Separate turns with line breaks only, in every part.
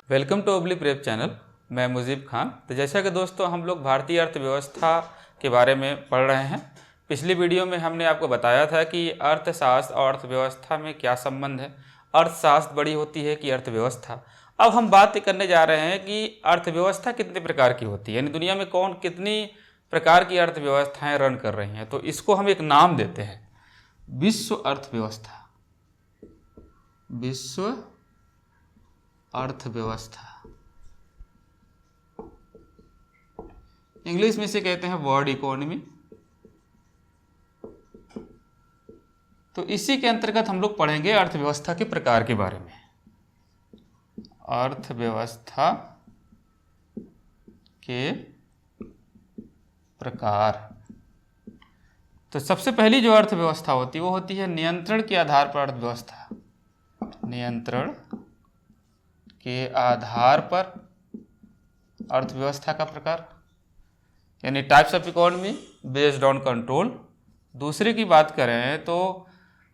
Welcome to Obli prep channel. मैं मुजीब खान। तो जैसा कि दोस्तों हम लोग भारतीय अर्थव्यवस्था के बारे में पढ़ रहे हैं। पिछली वीडियो में हमने आपको बताया था कि अर्थशास्त्र और अर्थव्यवस्था में क्या संबंध है, अर्थशास्त्र बड़ी होती है कि अर्थव्यवस्था। अब हम बात करने जा रहे हैं कि अर्थव्यवस्था कितने प्रकार की होती है, यानी दुनिया में कौन कितनी प्रकार की अर्थव्यवस्थाएँ रन कर रही हैं। तो इसको हम एक नाम देते हैं विश्व अर्थव्यवस्था। विश्व अर्थव्यवस्था, इंग्लिश में इसे कहते हैं वर्ल्ड इकोनॉमी। तो इसी के अंतर्गत हम लोग पढ़ेंगे अर्थव्यवस्था के प्रकार के बारे में। अर्थव्यवस्था के प्रकार। तो सबसे पहली जो अर्थव्यवस्था होती है वो होती है नियंत्रण के आधार पर अर्थव्यवस्था। नियंत्रण के आधार पर अर्थव्यवस्था का प्रकार, यानी types of economy based on control. दूसरे की बात करें तो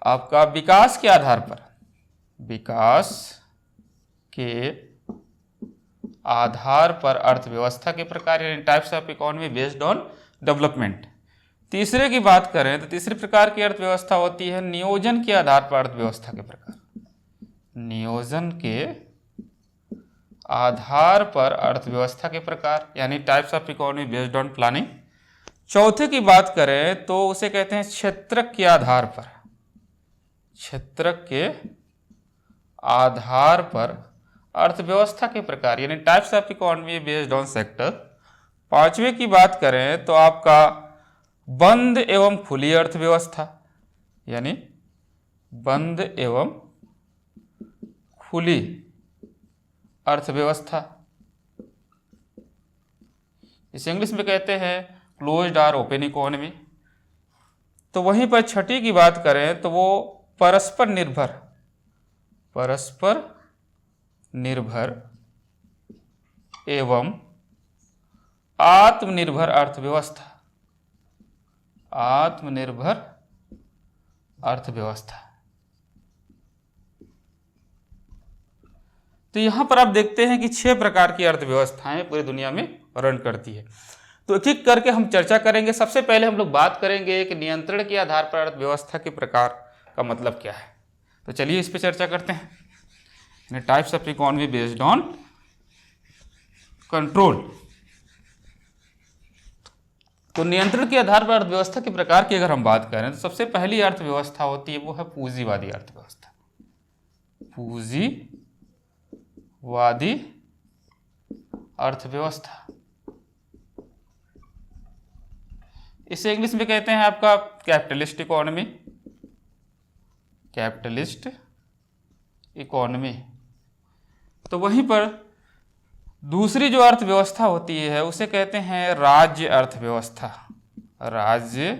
आपका विकास के आधार पर, विकास के आधार पर अर्थव्यवस्था के प्रकार, यानी types of economy based on development. तीसरे की बात करें तो तीसरे प्रकार की अर्थव्यवस्था होती है नियोजन के आधार पर अर्थव्यवस्था के प्रकार। नियोजन के आधार पर अर्थव्यवस्था के प्रकार, यानी types of economy based on planning. चौथे की बात करें तो उसे कहते हैं क्षेत्रक के आधार पर। क्षेत्रक के आधार पर अर्थव्यवस्था के प्रकार, यानी types of economy based on sector. पांचवे की बात करें तो आपका बंद एवं खुली अर्थव्यवस्था, यानी बंद एवं खुली अर्थव्यवस्था। इसे इंग्लिश में कहते हैं क्लोज्ड और ओपन इकोनॉमी। तो वहीं पर छठी की बात करें तो वो परस्पर निर्भर एवं आत्मनिर्भर अर्थव्यवस्था। आत्मनिर्भर अर्थव्यवस्था। तो यहां पर आप देखते हैं कि 6 प्रकार की अर्थव्यवस्थाएं पूरी दुनिया में रन करती है। तो एक एक करके हम चर्चा करेंगे। सबसे पहले हम लोग बात करेंगे कि नियंत्रण के आधार पर अर्थव्यवस्था के प्रकार का मतलब क्या है। तो चलिए इस पर चर्चा करते हैं। Types of economy based on control. तो नियंत्रण के आधार पर अर्थव्यवस्था के प्रकार की अगर हम बात करें तो सबसे पहली अर्थव्यवस्था होती है वो है पूंजीवादी अर्थव्यवस्था। पूंजीवादी अर्थव्यवस्था, इसे इंग्लिश में कहते हैं आपका कैपिटलिस्ट इकोनॉमी। Capitalist economy. तो वहीं पर दूसरी जो अर्थव्यवस्था होती है उसे कहते हैं राज्य अर्थव्यवस्था। राज्य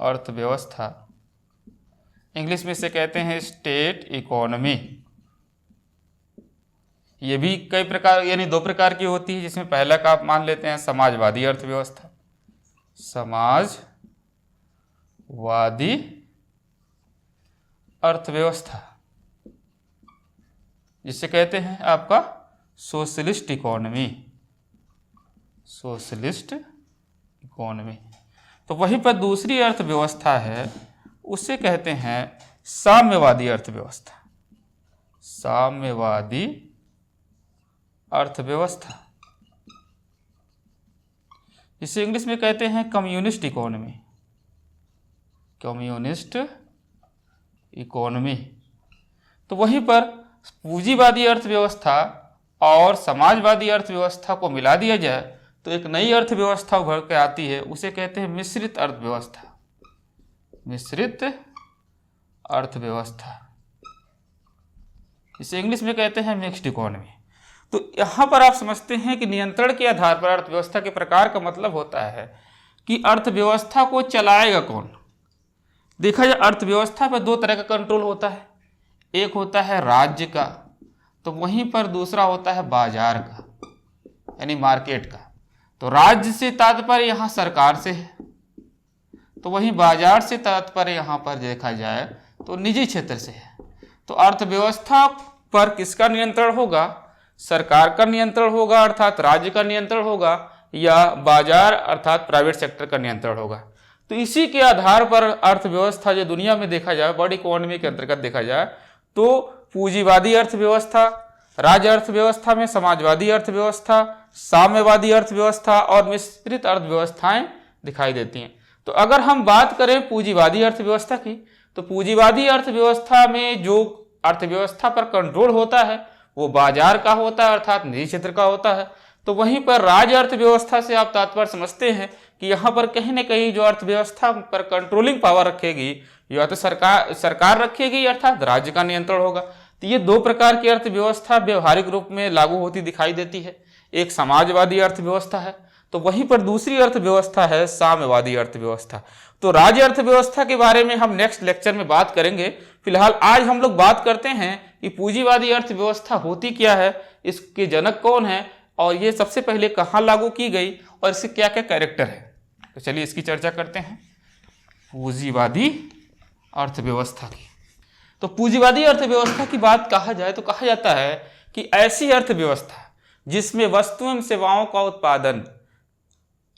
अर्थव्यवस्था, इंग्लिश में इसे कहते हैं स्टेट इकोनॉमी। ये भी कई प्रकार, यानी 2 प्रकार की होती है, जिसमें पहला का आप मान लेते हैं समाजवादी अर्थव्यवस्था। समाजवादी अर्थव्यवस्था, जिसे कहते हैं आपका सोशलिस्ट इकोनॉमी। Socialist economy. तो वहीं पर दूसरी अर्थव्यवस्था है उसे कहते हैं साम्यवादी अर्थव्यवस्था। साम्यवादी अर्थव्यवस्था, इसे इंग्लिश में कहते हैं कम्युनिस्ट इकोनॉमी। Communist economy. तो वहीं पर पूंजीवादी अर्थव्यवस्था और समाजवादी अर्थव्यवस्था को मिला दिया जाए तो एक नई अर्थव्यवस्था उभर के आती है, उसे कहते हैं मिश्रित अर्थव्यवस्था। मिश्रित अर्थव्यवस्था, इसे इंग्लिश में कहते हैं मिक्स्ड इकोनॉमी। तो यहां पर आप समझते हैं कि नियंत्रण के आधार पर अर्थव्यवस्था के प्रकार का मतलब होता है कि अर्थव्यवस्था को चलाएगा कौन। देखा जाए अर्थव्यवस्था पर 2 तरह का कंट्रोल होता है। एक होता है राज्य का, तो वहीं पर दूसरा होता है बाजार का, यानी मार्केट का। तो राज्य से तात्पर्य यहाँ सरकार से है, तो वहीं बाजार से तात्पर्य यहाँ पर देखा जाए तो निजी क्षेत्र से है। तो अर्थव्यवस्था पर किसका नियंत्रण होगा? सरकार का नियंत्रण होगा अर्थात राज्य का नियंत्रण होगा, या बाजार अर्थात प्राइवेट सेक्टर का नियंत्रण होगा। तो इसी के आधार पर अर्थव्यवस्था जो दुनिया में देखा जाए, वर्ल्ड इकोनॉमी के अंतर्गत देखा जाए तो पूंजीवादी अर्थव्यवस्था, राज्य अर्थव्यवस्था में समाजवादी अर्थव्यवस्था, साम्यवादी अर्थव्यवस्था और मिश्रित अर्थव्यवस्थाएं दिखाई देती हैं। तो अगर हम बात करें पूंजीवादी अर्थव्यवस्था की, तो पूंजीवादी अर्थव्यवस्था में जो अर्थव्यवस्था पर कंट्रोल होता है वो बाजार का होता है अर्थात निजी क्षेत्र का होता है। तो वहीं पर राज्य अर्थव्यवस्था से आप तात्पर्य समझते हैं कि यहाँ पर कहीं ना कहीं जो अर्थव्यवस्था पर कंट्रोलिंग पावर रखेगी या तो सरकार रखेगी अर्थात राज्य का नियंत्रण होगा। तो ये दो प्रकार की अर्थव्यवस्था व्यवहारिक रूप में लागू होती दिखाई देती है। एक समाजवादी अर्थव्यवस्था है, तो वहीं पर दूसरी अर्थव्यवस्था है साम्यवादी अर्थव्यवस्था। तो राज्य अर्थव्यवस्था के बारे में हम नेक्स्ट लेक्चर में बात करेंगे। फिलहाल आज हम लोग बात करते हैं कि पूंजीवादी अर्थव्यवस्था होती क्या है, इसके जनक कौन है और ये सबसे पहले कहाँ लागू की गई और इसके क्या क्या कैरेक्टर है। तो चलिए इसकी चर्चा करते हैं, पूंजीवादी अर्थव्यवस्था की। तो पूंजीवादी अर्थव्यवस्था की बात कहा जाए तो कहा जाता है कि ऐसी अर्थव्यवस्था जिसमें वस्तु एवं सेवाओं का उत्पादन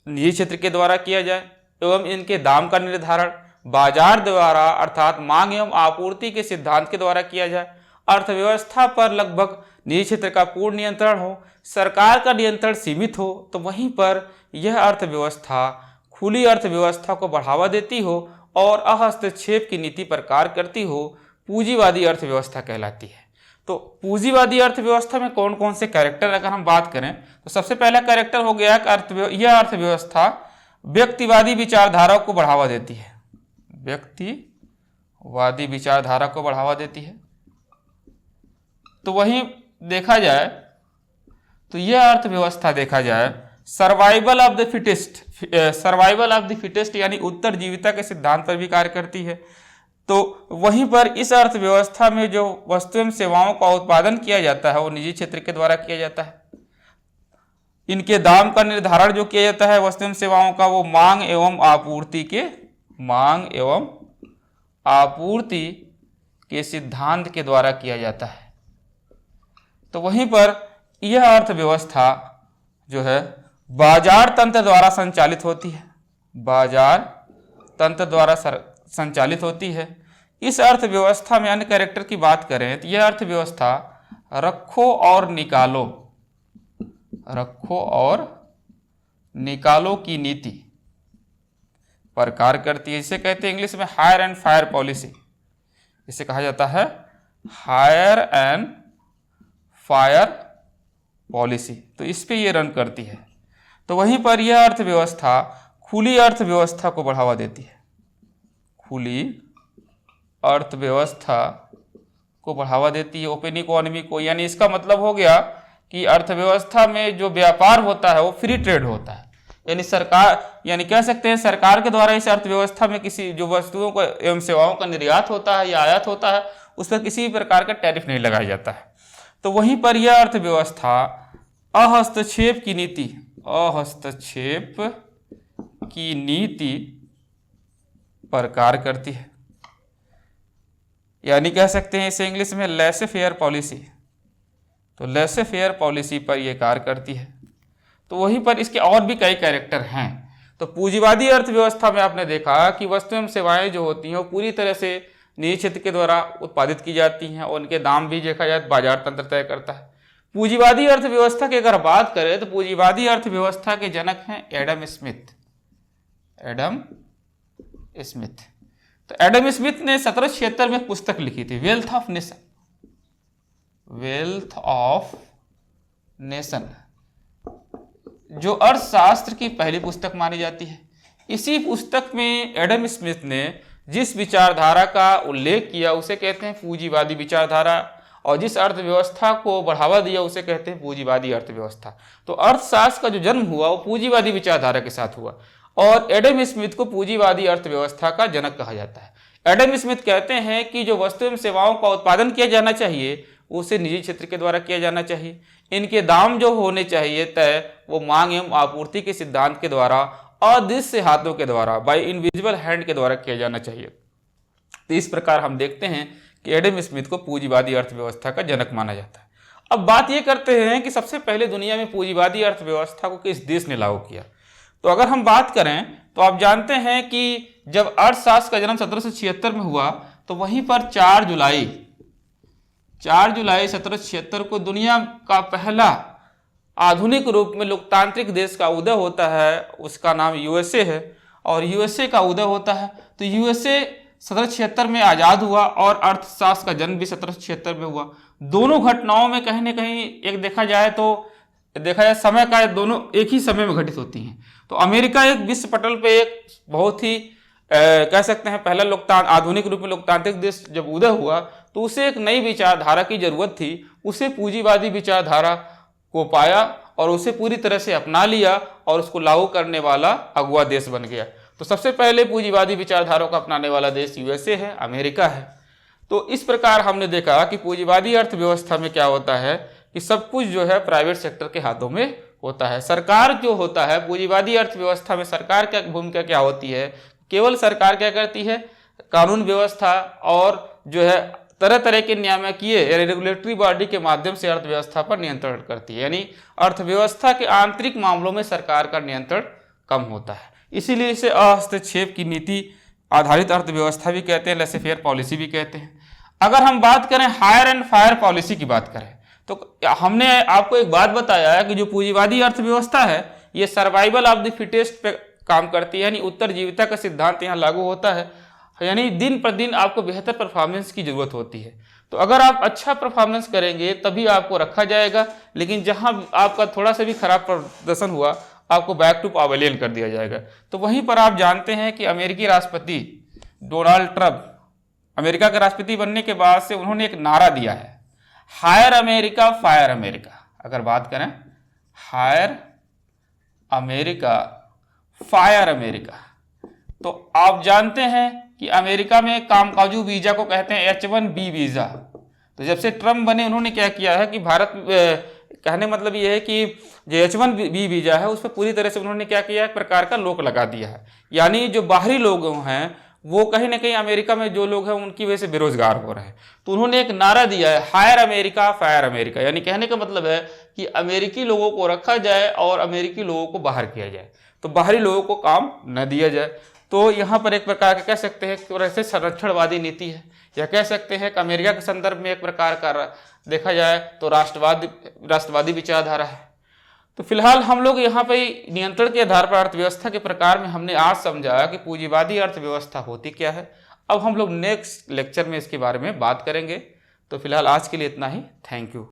निजी क्षेत्र के द्वारा किया जाए एवं इनके दाम का निर्धारण बाजार द्वारा अर्थात मांग एवं आपूर्ति के सिद्धांत के द्वारा किया जाए, अर्थव्यवस्था पर लगभग निजी क्षेत्र का पूर्ण नियंत्रण हो, सरकार का नियंत्रण सीमित हो, तो वहीं पर यह अर्थव्यवस्था खुली अर्थव्यवस्था को बढ़ावा देती हो और हस्तक्षेप की नीति पर कार्य करती हो, पूंजीवादी अर्थव्यवस्था कहलाती है। तो पूंजीवादी अर्थव्यवस्था में कौन कौन से कैरेक्टर अगर हम बात करें तो सबसे पहला कैरेक्टर हो गया यह अर्थव्यवस्था व्यक्तिवादी विचारधारा को बढ़ावा देती है। व्यक्तिवादी विचारधारा को बढ़ावा देती है। तो वहीं देखा जाए तो यह अर्थव्यवस्था देखा जाए सर्वाइवल ऑफ द फिटेस्ट यानी उत्तरजीविता के सिद्धांत पर भी कार्य करती है। तो वहीं पर इस अर्थव्यवस्था में जो वस्तु एवं सेवाओं का उत्पादन किया जाता है वो निजी क्षेत्र के द्वारा किया जाता है। इनके दाम का निर्धारण जो किया जाता है वस्तु एवं सेवाओं का वो मांग एवं आपूर्ति के सिद्धांत के द्वारा किया जाता है। तो वहीं पर यह अर्थव्यवस्था जो है बाजार तंत्र द्वारा संचालित होती है। बाजार तंत्र द्वारा संचालित होती है। इस अर्थव्यवस्था में अन्य कैरेक्टर की बात करें तो यह अर्थव्यवस्था रखो और निकालो की नीति पर कार्य करती है। इसे कहते हैं इंग्लिश में हायर एंड फायर पॉलिसी। इसे कहा जाता है हायर एंड फायर पॉलिसी। तो इस पे ये रन करती है। तो वहीं पर यह अर्थव्यवस्था खुली अर्थव्यवस्था को बढ़ावा देती है। खुली अर्थव्यवस्था को बढ़ावा देती है, ओपन इकोनॉमी को। यानी इसका मतलब हो गया कि अर्थव्यवस्था में जो व्यापार होता है वो फ्री ट्रेड होता है। यानी कह सकते हैं सरकार के द्वारा इस अर्थव्यवस्था में किसी जो वस्तुओं को एवं सेवाओं का निर्यात होता है या आयात होता है उस पर किसी भी प्रकार का टैरिफ नहीं लगाया जाता है। तो वहीं पर यह अर्थव्यवस्था हस्तक्षेप की नीति पर कार्य करती है। यानी कह सकते हैं इसे इंग्लिश में लेसे फेयर पॉलिसी। तो लेसे फेयर पॉलिसी पर यह कार्य करती है। तो वहीं पर इसके और भी कई कैरेक्टर हैं। तो पूंजीवादी अर्थव्यवस्था में आपने देखा कि वस्तु एवं सेवाएं जो होती हैं वो पूरी तरह से निजी क्षेत्र के द्वारा उत्पादित की जाती हैं और उनके दाम भी देखा जाए बाजार तंत्र तय करता है। पूंजीवादी अर्थव्यवस्था की अगर बात करें तो पूंजीवादी अर्थव्यवस्था के जनक हैं एडम स्मिथ। तो एडम स्मिथ ने 1776 में पुस्तक लिखी थी वेल्थ ऑफ नेशन, जो अर्थशास्त्र की पहली पुस्तक मानी जाती है। इसी पुस्तक में एडम स्मिथ ने जिस विचारधारा का उल्लेख किया उसे कहते हैं पूंजीवादी विचारधारा, और जिस अर्थव्यवस्था को बढ़ावा दिया उसे कहते हैं पूंजीवादी अर्थव्यवस्था। तो अर्थशास्त्र का जो जन्म हुआ वो पूंजीवादी विचारधारा के साथ हुआ और एडम स्मिथ को पूंजीवादी अर्थव्यवस्था का जनक कहा जाता है। एडम स्मिथ कहते हैं कि जो वस्तु एवं सेवाओं का उत्पादन किया जाना चाहिए उसे निजी क्षेत्र के द्वारा किया जाना चाहिए। इनके दाम जो होने चाहिए तय वो मांग एवं आपूर्ति के सिद्धांत के द्वारा अदृश्य हाथों के द्वारा बाय इनविजिबल हैंड के द्वारा किया जाना चाहिए। तो इस प्रकार हम देखते हैं कि एडम स्मिथ को पूंजीवादी अर्थव्यवस्था का जनक माना जाता है। अब बात ये करते हैं कि सबसे पहले दुनिया में पूंजीवादी अर्थव्यवस्था को किस देश ने लागू किया। तो अगर हम बात करें तो आप जानते हैं कि जब अर्थशास्त्र का जन्म 1776 में हुआ तो वहीं पर 4 जुलाई 1776 को दुनिया का पहला आधुनिक रूप में लोकतांत्रिक देश का उदय होता है। उसका नाम यूएसए है और यूएसए का उदय होता है। तो यूएसए 1776 में आज़ाद हुआ और अर्थशास्त्र का जन्म भी 1776 में हुआ। दोनों घटनाओं में कहीं ना कहीं एक देखा जाए समय का दोनों एक ही समय में घटित होती हैं। तो अमेरिका एक विश्व पटल पे एक बहुत ही कह सकते हैं पहला आधुनिक रूप में लोकतांत्रिक देश जब उदय हुआ तो उसे एक नई विचारधारा की जरूरत थी। उसे पूंजीवादी विचारधारा को पाया और उसे पूरी तरह से अपना लिया और उसको लागू करने वाला अगुआ देश बन गया। तो सबसे पहले पूंजीवादी विचारधारा को अपनाने वाला देश यूएसए है, अमेरिका है। तो इस प्रकार हमने देखा कि पूंजीवादी अर्थव्यवस्था में क्या होता है कि सब कुछ जो है प्राइवेट सेक्टर के हाथों में होता है। सरकार जो होता है पूंजीवादी अर्थव्यवस्था में सरकार की भूमिका क्या होती है, केवल सरकार क्या करती है, कानून व्यवस्था और जो है तरह तरह के नियामकीय रेगुलेटरी बॉडी के माध्यम से अर्थव्यवस्था पर नियंत्रण करती है। यानी अर्थव्यवस्था के आंतरिक मामलों में सरकार का नियंत्रण कम होता है। इसीलिए इसे हस्तक्षेप की नीति आधारित अर्थव्यवस्था भी कहते हैं, लेसे फेयर पॉलिसी भी कहते हैं। अगर हम बात करें हायर एंड फायर पॉलिसी की बात करें तो हमने आपको एक बात बताया है कि जो पूंजीवादी अर्थव्यवस्था है ये सर्वाइवल ऑफ द फिटेस्ट पे काम करती है। यानी उत्तरजीविता का सिद्धांत यहाँ लागू होता है। यानी दिन पर दिन आपको बेहतर परफॉर्मेंस की जरूरत होती है। तो अगर आप अच्छा परफॉर्मेंस करेंगे तभी आपको रखा जाएगा, लेकिन जहां आपका थोड़ा सा भी खराब प्रदर्शन हुआ आपको बैक टू पवेलियन कर दिया जाएगा। तो वहीं पर आप जानते हैं कि अमेरिकी राष्ट्रपति डोनाल्ड ट्रंप अमेरिका के राष्ट्रपति बनने के बाद से उन्होंने एक नारा दिया है, हायर अमेरिका फायर अमेरिका। अगर बात करें हायर अमेरिका फायर अमेरिका, तो आप जानते हैं कि अमेरिका में कामकाजू वीजा को कहते हैं H1B वीजा। तो जब से ट्रम्प बने उन्होंने क्या किया है कि भारत कहने मतलब ये है कि जो H1B वीजा है उस पर पूरी तरह से उन्होंने क्या किया है, एक प्रकार का रोक लगा दिया है। यानी जो बाहरी लोग हैं वो कहीं ना कहीं अमेरिका में जो लोग हैं उनकी वजह से बेरोजगार हो रहे हैं। तो उन्होंने एक नारा दिया है हायर अमेरिका फायर अमेरिका। यानी कहने का मतलब है कि अमेरिकी लोगों को रखा जाए और अमेरिकी लोगों को बाहर किया जाए, तो बाहरी लोगों को काम न दिया जाए। तो यहाँ पर एक प्रकार का कह सकते हैं कि वैसे संरक्षणवादी नीति है, या कह सकते हैं कि अमेरिका के संदर्भ में एक प्रकार का देखा जाए तो राष्ट्रवादी विचारधारा है। तो फिलहाल हम लोग यहाँ पे नियंत्रण के आधार पर अर्थव्यवस्था के प्रकार में हमने आज समझा कि पूंजीवादी अर्थव्यवस्था होती क्या है। अब हम लोग नेक्स्ट लेक्चर में इसके बारे में बात करेंगे। तो फिलहाल आज के लिए इतना ही। Thank you.